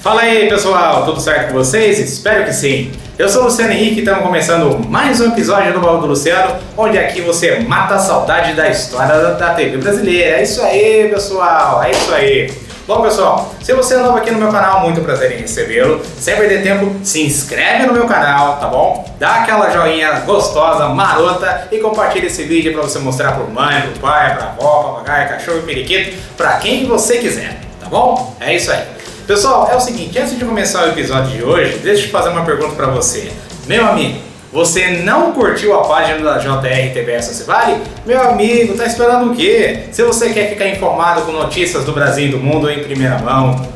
Fala aí pessoal, tudo certo com vocês? Espero que sim! Eu sou o Luciano Henrique e estamos começando mais um episódio do Baú do Luciano, onde aqui você mata a saudade da história da TV brasileira. É isso aí pessoal, é isso aí! Bom pessoal, se você é novo aqui no meu canal, muito prazer em recebê-lo. Sem perder tempo, se inscreve no meu canal, tá bom? Dá aquela joinha gostosa, marota e compartilha esse vídeo para você mostrar pro mãe, pro pai, pra avó, papagaio, cachorro e periquito, pra quem você quiser, tá bom? É isso aí. Pessoal, é o seguinte, antes de começar o episódio de hoje, deixa eu fazer uma pergunta para você. Meu amigo, você não curtiu a página da JR TV SOS Vale? Meu amigo, tá esperando o quê? Se você quer ficar informado com notícias do Brasil e do mundo em primeira mão,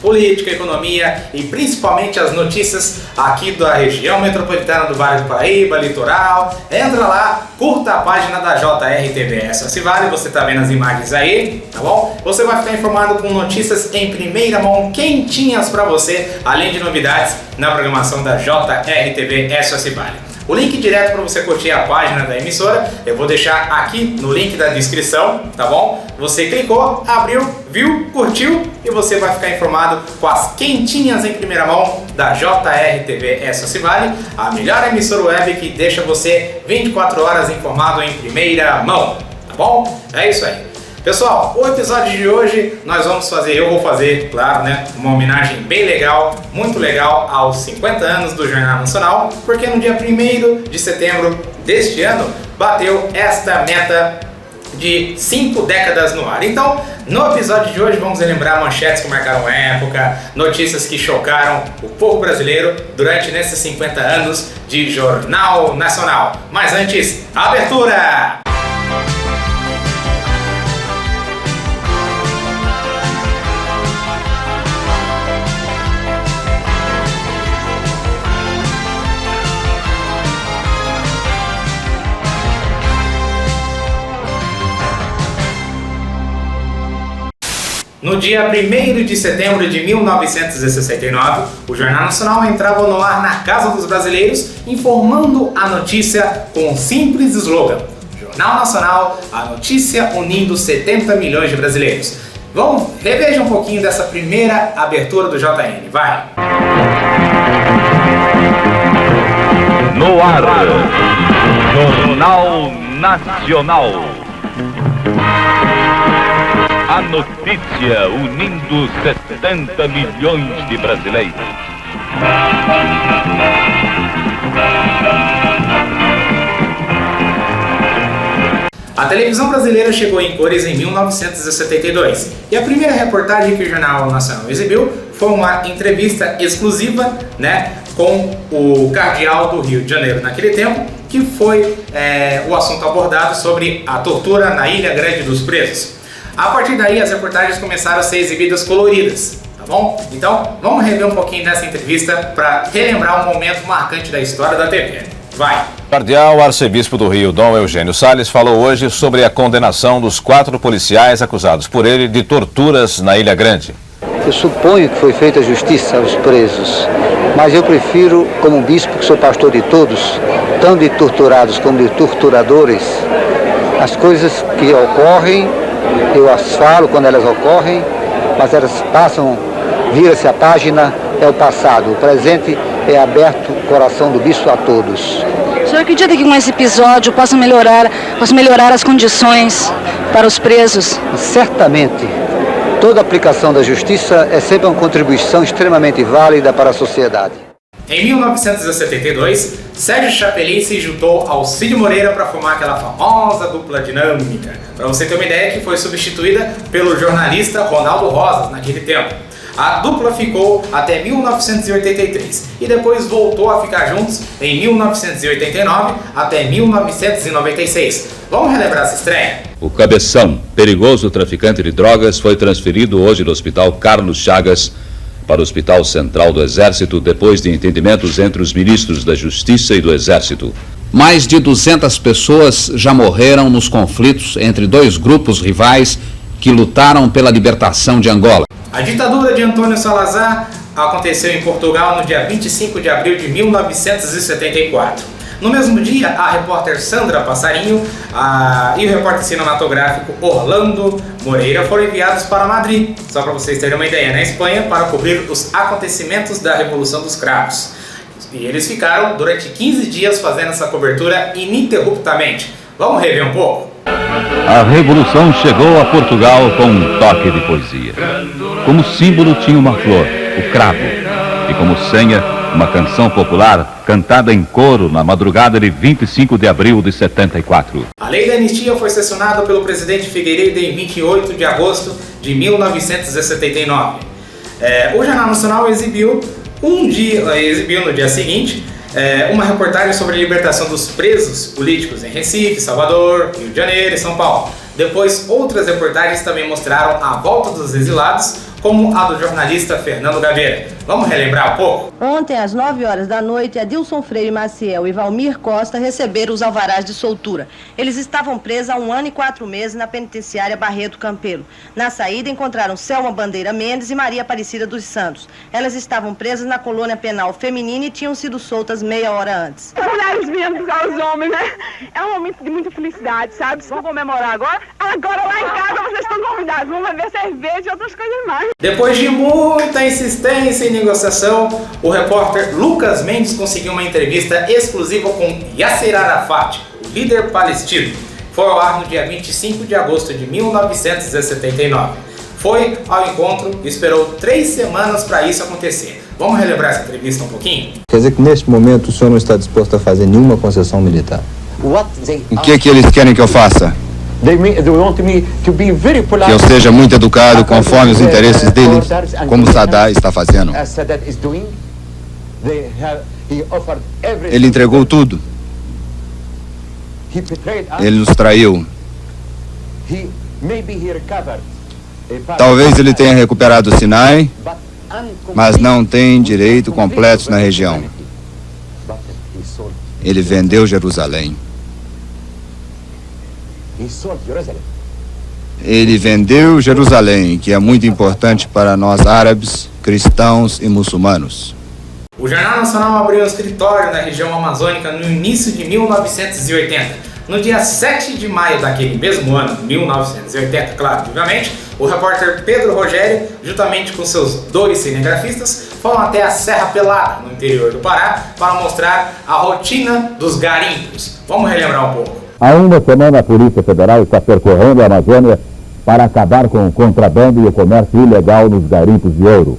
política, economia e principalmente as notícias aqui da região metropolitana do Vale do Paraíba, litoral, entra lá, curta a página da JR TV SOS Vale, você tá vendo as imagens aí, tá bom? Você vai ficar informado com notícias em primeira mão, quentinhas para você, além de novidades na programação da JR TV SOS Vale. O link direto para você curtir a página da emissora, eu vou deixar aqui no link da descrição, tá bom? Você clicou, abriu, viu, curtiu e você vai ficar informado com as quentinhas em primeira mão da JR TV SOS Vale, a melhor emissora web que deixa você 24 horas informado em primeira mão, tá bom? É isso aí. Pessoal, o episódio de hoje eu vou fazer, claro, né, uma homenagem bem legal, muito legal aos 50 anos do Jornal Nacional, porque no dia 1º de setembro deste ano bateu esta meta de 5 décadas no ar. Então, no episódio de hoje vamos relembrar manchetes que marcaram época, notícias que chocaram o povo brasileiro durante nesses 50 anos de Jornal Nacional. Mas antes, abertura! No dia 1º de setembro de 1969, o Jornal Nacional entrava no ar na Casa dos Brasileiros, informando a notícia com um simples slogan: Jornal Nacional, a notícia unindo 70 milhões de brasileiros. Vamos reveja um pouquinho dessa primeira abertura do JN, vai! No ar, Jornal Nacional. A notícia unindo 70 milhões de brasileiros. A televisão brasileira chegou em cores em 1972 e a primeira reportagem que o Jornal Nacional exibiu foi uma entrevista exclusiva, né, com o cardeal do Rio de Janeiro naquele tempo, que foi o assunto abordado sobre a tortura na Ilha Grande dos Presos. A partir daí, as reportagens começaram a ser exibidas coloridas, tá bom? Então, vamos rever um pouquinho dessa entrevista para relembrar um momento marcante da história da TV. Vai! O cardeal arcebispo do Rio, Dom Eugênio Salles, falou hoje sobre a condenação dos 4 policiais acusados por ele de torturas na Ilha Grande. Eu suponho que foi feita justiça aos presos, mas eu prefiro, como bispo, que sou pastor de todos, tanto de torturados como de torturadores, as coisas que ocorrem. Eu as falo quando elas ocorrem, mas elas passam, vira-se a página, é o passado. O presente é aberto o coração do bispo a todos. O senhor acredita que com esse episódio possa melhorar as condições para os presos? Certamente. Toda aplicação da justiça é sempre uma contribuição extremamente válida para a sociedade. Em 1972, Sérgio Chapelin se juntou ao Cid Moreira para formar aquela famosa dupla dinâmica. Para você ter uma ideia, que foi substituída pelo jornalista Ronaldo Rosas naquele tempo. A dupla ficou até 1983 e depois voltou a ficar juntos em 1989 até 1996. Vamos relembrar essa estreia? O cabeção, perigoso traficante de drogas, foi transferido hoje do Hospital Carlos Chagas para o Hospital Central do Exército, depois de entendimentos entre os ministros da Justiça e do Exército. Mais de 200 pessoas já morreram nos conflitos entre 2 grupos rivais que lutaram pela libertação de Angola. A ditadura de Antônio Salazar aconteceu em Portugal no dia 25 de abril de 1974. No mesmo dia, a repórter Sandra Passarinho e o repórter cinematográfico Orlando Moreira foram enviados para Madrid, só para vocês terem uma ideia, na Espanha, para cobrir os acontecimentos da Revolução dos Cravos. E eles ficaram durante 15 dias fazendo essa cobertura ininterruptamente. Vamos rever um pouco? A Revolução chegou a Portugal com um toque de poesia. Como símbolo tinha uma flor, o cravo, e como senha, uma canção popular cantada em coro na madrugada de 25 de abril de 74. A lei da anistia foi sancionada pelo presidente Figueiredo em 28 de agosto de 1979. O Jornal Nacional exibiu no dia seguinte uma reportagem sobre a libertação dos presos políticos em Recife, Salvador, Rio de Janeiro e São Paulo. Depois, outras reportagens também mostraram a volta dos exilados, como a do jornalista Fernando Gabeira. Vamos relembrar um pouco? Ontem, às 9 horas da noite, Adilson Freire Maciel e Valmir Costa receberam os alvarás de soltura. Eles estavam presos há 1 ano e 4 meses na penitenciária Barreto Campelo. Na saída, encontraram Selma Bandeira Mendes e Maria Aparecida dos Santos. Elas estavam presas na colônia penal feminina e tinham sido soltas meia hora antes. Mulheres mesmo aos homens, né? É um momento de muita felicidade, sabe? Vamos comemorar agora? Agora lá em casa vocês estão convidados. Vamos beber cerveja e outras coisas mais. Depois de muita insistência e negociação, o repórter Lucas Mendes conseguiu uma entrevista exclusiva com Yasser Arafat, o líder palestino. Foi ao ar no dia 25 de agosto de 1979. Foi ao encontro e esperou 3 semanas para isso acontecer. Vamos relembrar essa entrevista um pouquinho? Quer dizer que neste momento o senhor não está disposto a fazer nenhuma concessão militar? O que eles querem que eu faça? Que eu seja muito educado conforme os interesses deles, como Saddam está fazendo. Ele entregou tudo. Ele nos traiu. Talvez ele tenha recuperado o Sinai, mas não tem direito completo na região. Ele vendeu Jerusalém. Ele vendeu Jerusalém, que é muito importante para nós árabes, cristãos e muçulmanos. O Jornal Nacional abriu um escritório na região amazônica no início de 1980. No dia 7 de maio daquele mesmo ano, 1980, claro, obviamente, o repórter Pedro Rogério, juntamente com seus 2 cinegrafistas, foram até a Serra Pelada, no interior do Pará, para mostrar a rotina dos garimpos. Vamos relembrar um pouco. Há uma semana, a Polícia Federal está percorrendo a Amazônia para acabar com o contrabando e o comércio ilegal nos garimpos de ouro.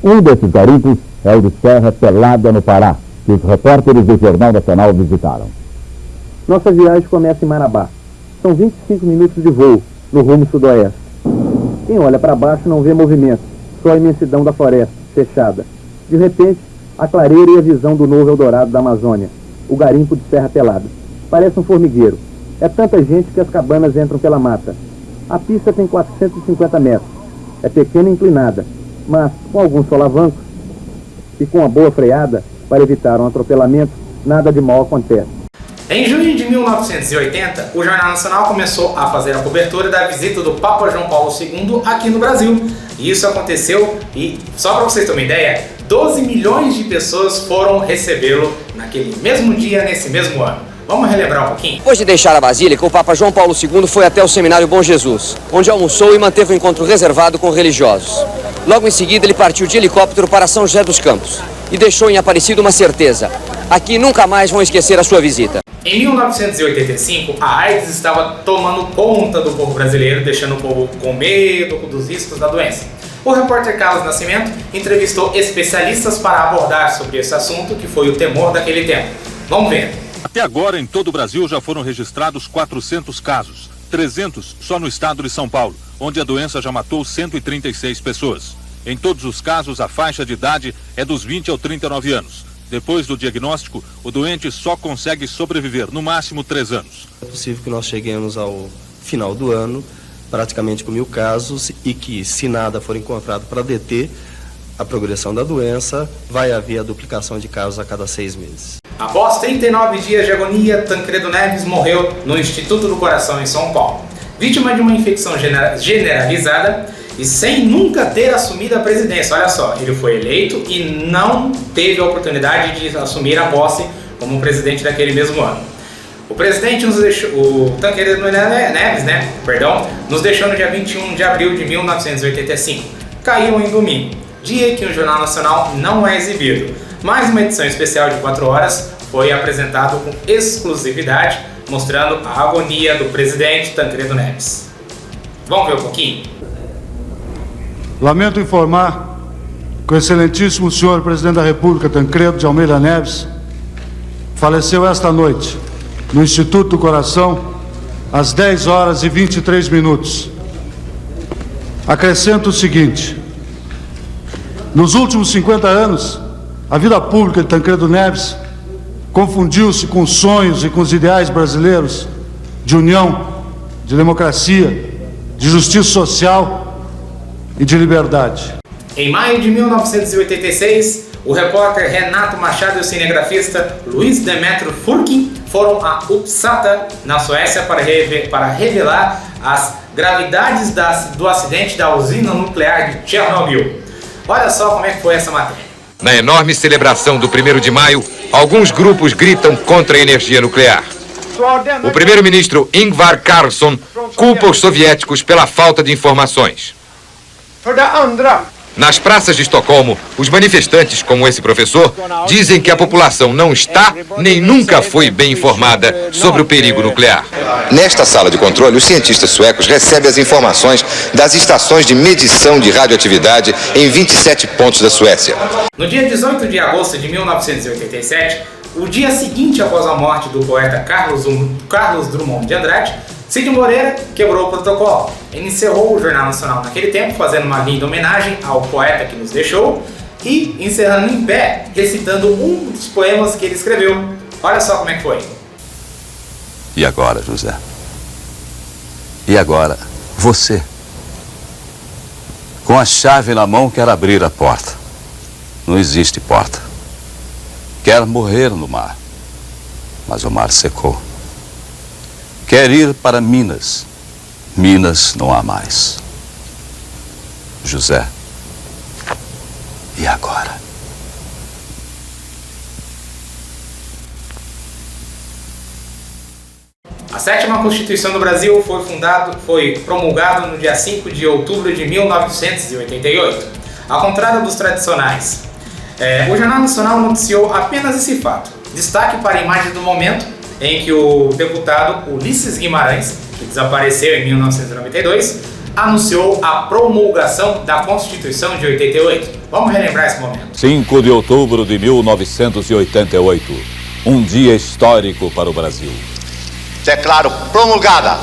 Um desses garimpos é o de Serra Pelada, no Pará, que os repórteres do Jornal Nacional visitaram. Nossa viagem começa em Marabá. São 25 minutos de voo, no rumo sudoeste. Quem olha para baixo não vê movimento, só a imensidão da floresta, fechada. De repente, a clareira e a visão do novo Eldorado da Amazônia, o garimpo de Serra Pelada. Parece um formigueiro. É tanta gente que as cabanas entram pela mata. A pista tem 450 metros. É pequena e inclinada, mas com alguns solavancos e com uma boa freada para evitar um atropelamento, nada de mal acontece. Em junho de 1980, o Jornal Nacional começou a fazer a cobertura da visita do Papa João Paulo II aqui no Brasil. E isso aconteceu e, só para vocês terem uma ideia, 12 milhões de pessoas foram recebê-lo naquele mesmo dia, nesse mesmo ano. Vamos relembrar um pouquinho? Depois de deixar a Basílica, o Papa João Paulo II foi até o Seminário Bom Jesus, onde almoçou e manteve um encontro reservado com religiosos. Logo em seguida, ele partiu de helicóptero para São José dos Campos e deixou em Aparecida uma certeza: aqui nunca mais vão esquecer a sua visita. Em 1985, a AIDS estava tomando conta do povo brasileiro, deixando o povo com medo dos riscos da doença. O repórter Carlos Nascimento entrevistou especialistas para abordar sobre esse assunto, que foi o temor daquele tempo. Vamos ver. Até agora, em todo o Brasil, já foram registrados 400 casos, 300 só no estado de São Paulo, onde a doença já matou 136 pessoas. Em todos os casos, a faixa de idade é dos 20 aos 39 anos. Depois do diagnóstico, o doente só consegue sobreviver, no máximo 3 anos. É possível que nós cheguemos ao final do ano, praticamente com 1000 casos, e que, se nada for encontrado para deter a progressão da doença, vai haver a duplicação de casos a cada 6 meses. Após 39 dias de agonia, Tancredo Neves morreu no Instituto do Coração, em São Paulo. Vítima de uma infecção generalizada e sem nunca ter assumido a presidência. Olha só, ele foi eleito e não teve a oportunidade de assumir a posse como presidente daquele mesmo ano. O presidente nos deixou, o Tancredo Neves, nos deixou no dia 21 de abril de 1985. Caiu em domingo, dia que o Jornal Nacional não é exibido. Mais uma edição especial de 4 horas foi apresentado com exclusividade, mostrando a agonia do presidente Tancredo Neves. Vamos ver um pouquinho? Lamento informar que o excelentíssimo senhor presidente da República, Tancredo de Almeida Neves, faleceu esta noite no Instituto do Coração, às 10 horas e 23 minutos. Acrescento o seguinte: nos últimos 50 anos, a vida pública de Tancredo Neves confundiu-se com os sonhos e com os ideais brasileiros de união, de democracia, de justiça social e de liberdade. Em maio de 1986, o repórter Renato Machado e o cinegrafista Luiz Demetrio Furkin foram a Uppsala, na Suécia, para revelar as gravidades do acidente da usina nuclear de Chernobyl. Olha só como é que foi essa matéria. Na enorme celebração do 1º de maio, alguns grupos gritam contra a energia nuclear. O primeiro-ministro Ingvar Carlsson culpa os soviéticos pela falta de informações. Nas praças de Estocolmo, os manifestantes, como esse professor, dizem que a população não está nem nunca foi bem informada sobre o perigo nuclear. Nesta sala de controle, os cientistas suecos recebem as informações das estações de medição de radioatividade em 27 pontos da Suécia. No dia 18 de agosto de 1987, o dia seguinte após a morte do poeta Carlos Drummond de Andrade, Cid Moreira quebrou o protocolo. Ele encerrou o Jornal Nacional naquele tempo, fazendo uma linda homenagem ao poeta que nos deixou e encerrando em pé, recitando um dos poemas que ele escreveu. Olha só como é que foi. E agora, José? E agora, você? Com a chave na mão, quer abrir a porta. Não existe porta. Quer morrer no mar, mas o mar secou. Quer ir para Minas. Minas não há mais. José, e agora? A 7ª Constituição do Brasil foi promulgada no dia 5 de outubro de 1988. Ao contrário dos tradicionais, o Jornal Nacional noticiou apenas esse fato. Destaque para a imagem do momento em que o deputado Ulisses Guimarães, que desapareceu em 1992, anunciou a promulgação da Constituição de 88. Vamos relembrar esse momento. 5 de outubro de 1988, um dia histórico para o Brasil. Declaro promulgada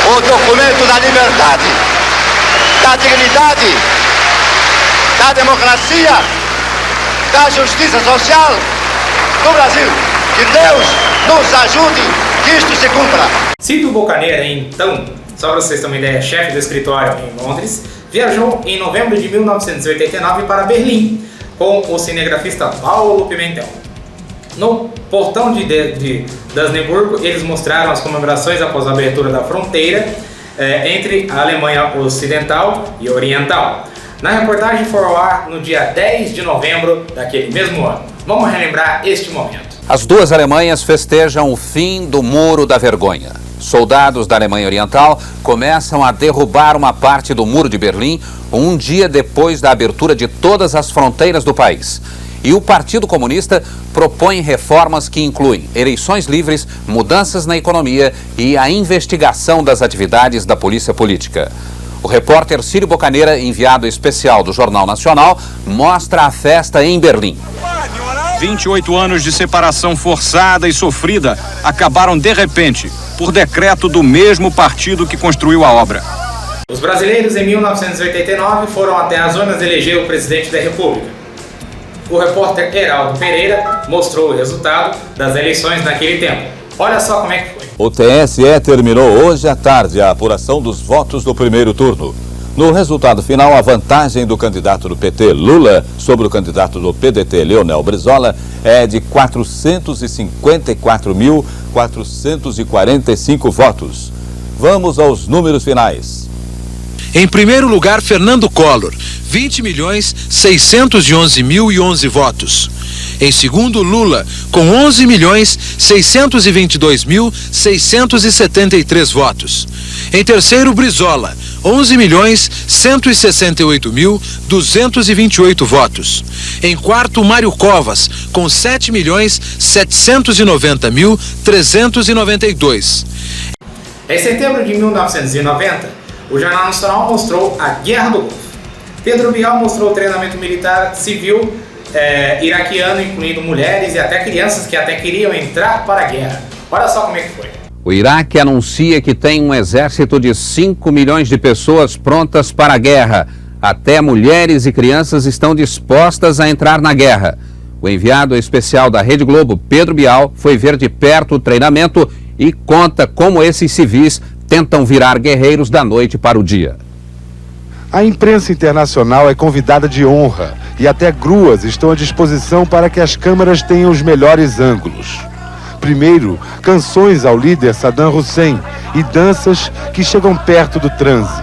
o documento da liberdade, da dignidade, da democracia, da justiça social do Brasil. Que Deus nos ajude que isto se cumpra. Cid Bocaneira, então, só para vocês terem uma ideia, chefe do escritório em Londres, viajou em novembro de 1989 para Berlim com o cinegrafista Paulo Pimentel. No portão de Daneburgo, eles mostraram as comemorações após a abertura da fronteira entre a Alemanha Ocidental e Oriental. Na reportagem foi ao ar no dia 10 de novembro daquele mesmo ano. Vamos relembrar este momento. As duas Alemanhas festejam o fim do Muro da Vergonha. Soldados da Alemanha Oriental começam a derrubar uma parte do Muro de Berlim um dia depois da abertura de todas as fronteiras do país. E o Partido Comunista propõe reformas que incluem eleições livres, mudanças na economia e a investigação das atividades da polícia política. O repórter Círio Bocaneira, enviado especial do Jornal Nacional, mostra a festa em Berlim. 28 anos de separação forçada e sofrida acabaram de repente, por decreto do mesmo partido que construiu a obra. Os brasileiros, em 1989, foram até as urnas eleger o presidente da República. O repórter Heraldo Pereira mostrou o resultado das eleições naquele tempo. Olha só como é que foi. O TSE terminou hoje à tarde a apuração dos votos do primeiro turno. No resultado final, a vantagem do candidato do PT, Lula, sobre o candidato do PDT, Leonel Brizola, é de 454.445 votos. Vamos aos números finais. Em primeiro lugar, Fernando Collor, 20.611.011 votos. Em segundo, Lula, com 11.622.673 votos. Em terceiro, Brizola, 11.168.228 votos. Em quarto, Mário Covas, com 7.790.392. Em setembro de 1990, o Jornal Nacional mostrou a Guerra do Golfo. Pedro Bial mostrou o treinamento militar civil iraquiano, incluindo mulheres e até crianças que até queriam entrar para a guerra. Olha só como é que foi. O Iraque anuncia que tem um exército de 5 milhões de pessoas prontas para a guerra. Até mulheres e crianças estão dispostas a entrar na guerra. O enviado especial da Rede Globo, Pedro Bial, foi ver de perto o treinamento e conta como esses civis tentam virar guerreiros da noite para o dia. A imprensa internacional é convidada de honra e até gruas estão à disposição para que as câmeras tenham os melhores ângulos. Primeiro, canções ao líder Saddam Hussein e danças que chegam perto do transe.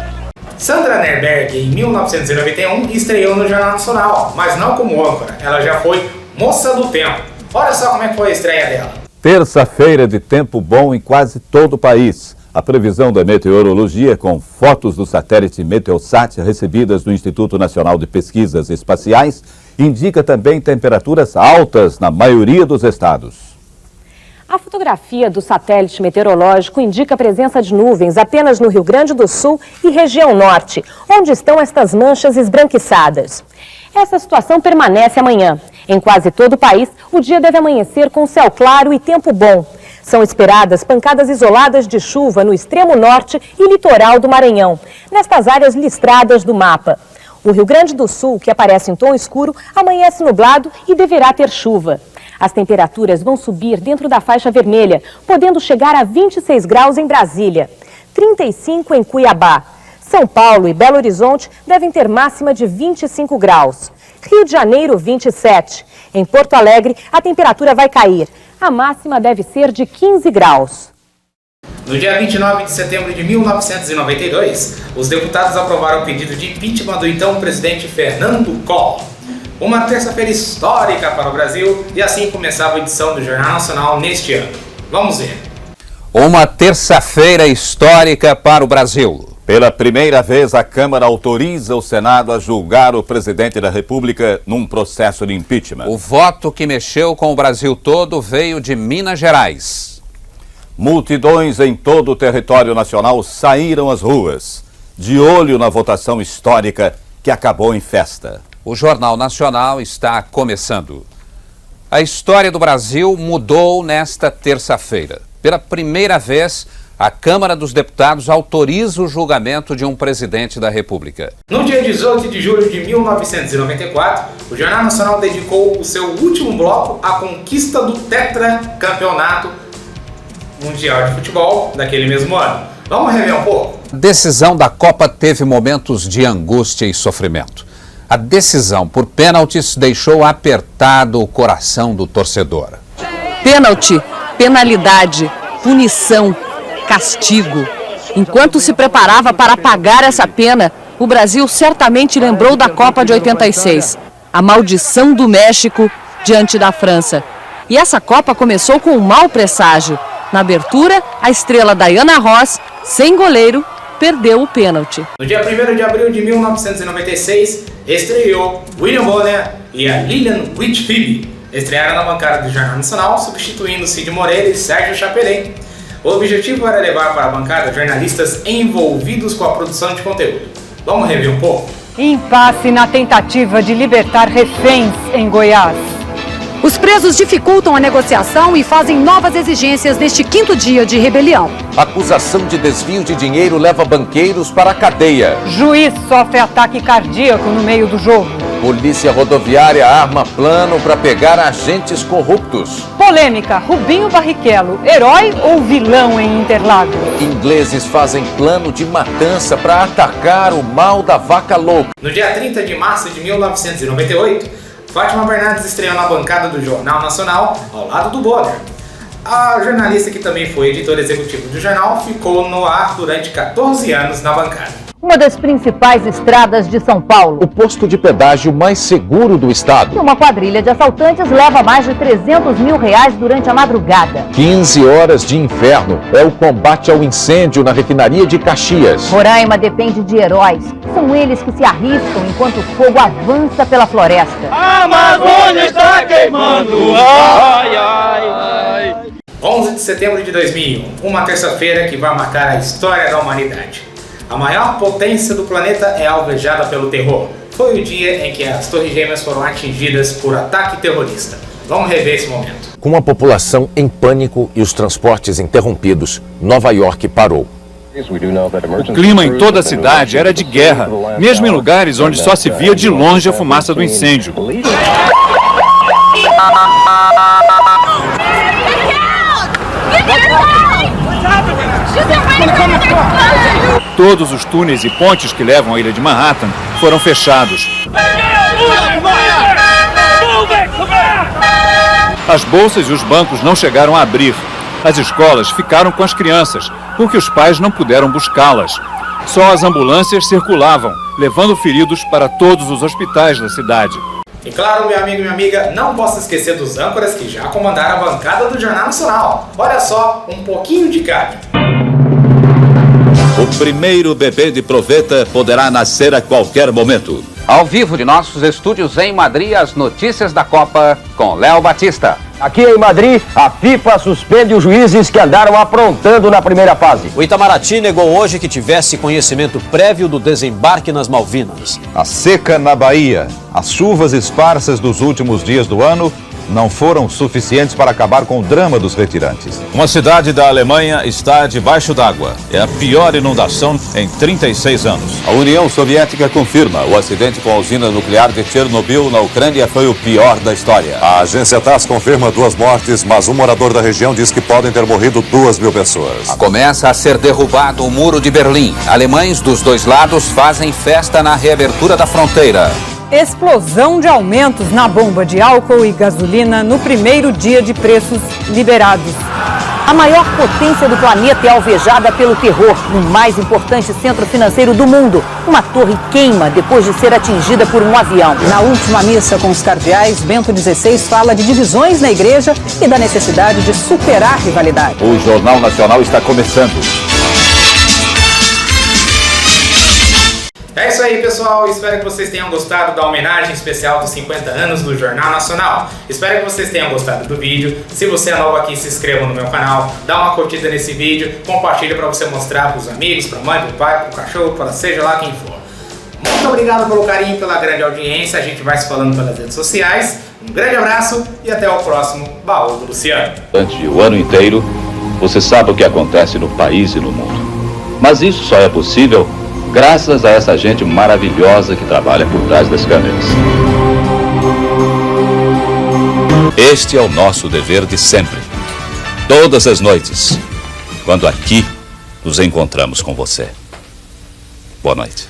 Sandra Nerberg, em 1991, estreou no Jornal Nacional, mas não como âncora, ela já foi moça do tempo. Olha só como é que foi a estreia dela. Terça-feira de tempo bom em quase todo o país. A previsão da meteorologia, com fotos do satélite Meteosat recebidas do Instituto Nacional de Pesquisas Espaciais, indica também temperaturas altas na maioria dos estados. A fotografia do satélite meteorológico indica a presença de nuvens apenas no Rio Grande do Sul e região norte, onde estão estas manchas esbranquiçadas. Essa situação permanece amanhã. Em quase todo o país, o dia deve amanhecer com céu claro e tempo bom. São esperadas pancadas isoladas de chuva no extremo norte e litoral do Maranhão, nestas áreas listradas do mapa. O Rio Grande do Sul, que aparece em tom escuro, amanhece nublado e deverá ter chuva. As temperaturas vão subir dentro da faixa vermelha, podendo chegar a 26 graus em Brasília, 35 em Cuiabá. São Paulo e Belo Horizonte devem ter máxima de 25 graus. Rio de Janeiro, 27. Em Porto Alegre, a temperatura vai cair. A máxima deve ser de 15 graus. No dia 29 de setembro de 1992, os deputados aprovaram o pedido de impeachment do então presidente Fernando Collor. Uma terça-feira histórica para o Brasil e assim começava a edição do Jornal Nacional neste ano. Vamos ver. Uma terça-feira histórica para o Brasil. Pela primeira vez, a Câmara autoriza o Senado a julgar o presidente da República num processo de impeachment. O voto que mexeu com o Brasil todo veio de Minas Gerais. Multidões em todo o território nacional saíram às ruas, de olho na votação histórica que acabou em festa. O Jornal Nacional está começando. A história do Brasil mudou nesta terça-feira. Pela primeira vez, a Câmara dos Deputados autoriza o julgamento de um presidente da República. No dia 18 de julho de 1994, o Jornal Nacional dedicou o seu último bloco à conquista do tetracampeonato mundial de futebol daquele mesmo ano. Vamos rever um pouco? A decisão da Copa teve momentos de angústia e sofrimento. A decisão por pênaltis deixou apertado o coração do torcedor. Pênalti, penalidade, punição, castigo. Enquanto se preparava para pagar essa pena, o Brasil certamente lembrou da Copa de 86, a maldição do México diante da França. E essa Copa começou com um mau presságio. Na abertura, a estrela Diana Ross, sem goleiro, perdeu o pênalti. No dia 1º de abril de 1996, estreou William Bonner e a Lilian Whitfield. Estrearam na bancada do Jornal Nacional, substituindo Cid Moreira e Sérgio Chapelin. O objetivo era levar para a bancada jornalistas envolvidos com a produção de conteúdo. Vamos rever um pouco? Impasse na tentativa de libertar reféns em Goiás. Os presos dificultam a negociação e fazem novas exigências neste 5º dia de rebelião. Acusação de desvio de dinheiro leva banqueiros para a cadeia. Juiz sofre ataque cardíaco no meio do jogo. Polícia Rodoviária arma plano para pegar agentes corruptos. Polêmica, Rubinho Barrichello, herói ou vilão em Interlagos? Ingleses fazem plano de matança para atacar o mal da vaca louca. No dia 30 de março de 1998, Fátima Bernardes estreou na bancada do Jornal Nacional, ao lado do Bonner. A jornalista, que também foi editora executiva do jornal, ficou no ar durante 14 anos na bancada. uma das principais estradas de São Paulo. O posto de pedágio mais seguro do estado. Uma quadrilha de assaltantes leva mais de R$300 mil durante a madrugada. 15 horas de inferno é o combate ao incêndio na refinaria de Caxias. Roraima depende de heróis. São eles que se arriscam enquanto o fogo avança pela floresta. A Amazônia está queimando. Ai, ai, ai. 11 de setembro de 2001, uma terça-feira que vai marcar a história da humanidade. A maior potência do planeta é alvejada pelo terror. Foi o dia em que as Torres Gêmeas foram atingidas por ataque terrorista. Vamos rever esse momento. Com a população em pânico e os transportes interrompidos, Nova York parou. O clima em toda a cidade era de guerra, mesmo em lugares onde só se via de longe a fumaça do incêndio. Todos os túneis e pontes que levam à ilha de Manhattan foram fechados. As bolsas e os bancos não chegaram a abrir. As escolas ficaram com as crianças, porque os pais não puderam buscá-las. Só as ambulâncias circulavam, levando feridos para todos os hospitais da cidade. E claro, meu amigo e minha amiga, não posso esquecer dos âncoras que já comandaram a bancada do Jornal Nacional. Olha só, um pouquinho de cada. O primeiro bebê de proveta poderá nascer a qualquer momento. Ao vivo de nossos estúdios em Madrid, as notícias da Copa com Léo Batista. Aqui em Madrid, a FIFA suspende os juízes que andaram aprontando na primeira fase. O Itamaraty negou hoje que tivesse conhecimento prévio do desembarque nas Malvinas. A seca na Bahia, as chuvas esparsas dos últimos dias do ano não foram suficientes para acabar com o drama dos retirantes. Uma cidade da Alemanha está debaixo d'água. É a pior inundação em 36 anos. A União Soviética confirma o acidente com a usina nuclear de Chernobyl na Ucrânia foi o pior da história. A agência TASS confirma 2 mortes, mas um morador da região diz que podem ter morrido 2.000 pessoas. Começa a ser derrubado o Muro de Berlim. Alemães dos dois lados fazem festa na reabertura da fronteira. Explosão de aumentos na bomba de álcool e gasolina no primeiro dia de preços liberados. A maior potência do planeta é alvejada pelo terror no mais importante centro financeiro do mundo. Uma torre queima depois de ser atingida por um avião. Na última missa com os cardeais, Bento XVI fala de divisões na igreja e da necessidade de superar rivalidade. O Jornal Nacional está começando. É isso aí, pessoal. Espero que vocês tenham gostado da homenagem especial dos 50 anos do Jornal Nacional. Espero que vocês tenham gostado do vídeo. Se você é novo aqui, se inscreva no meu canal, dá uma curtida nesse vídeo, compartilha para você mostrar para os amigos, para a mãe, para o pai, para o cachorro, para seja lá quem for. Muito obrigado pelo carinho, pela grande audiência. A gente vai se falando pelas redes sociais. Um grande abraço e até o próximo Baú do Luciano. Durante o ano inteiro, você sabe o que acontece no país e no mundo. Mas isso só é possível graças a essa gente maravilhosa que trabalha por trás das câmeras. Este é o nosso dever de sempre. Todas as noites, quando aqui nos encontramos com você. Boa noite.